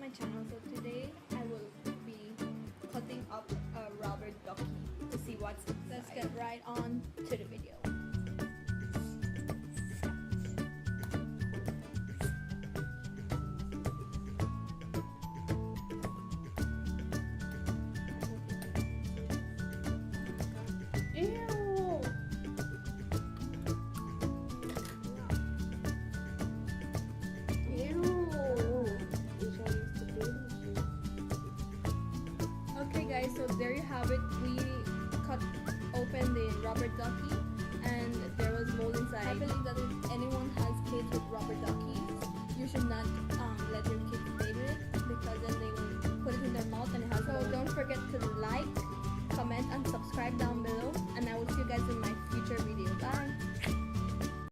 my channel. So today I will be cutting up a rubber ducky to see what's inside. Let's get right on to the video. Okay guys, so there you have it. We cut open the rubber ducky and there was mold inside. I believe that if anyone has kids with rubber duckies, you should not let your kids play with it because then they will put it in their mouth and it has. So don't forget to like, comment and subscribe down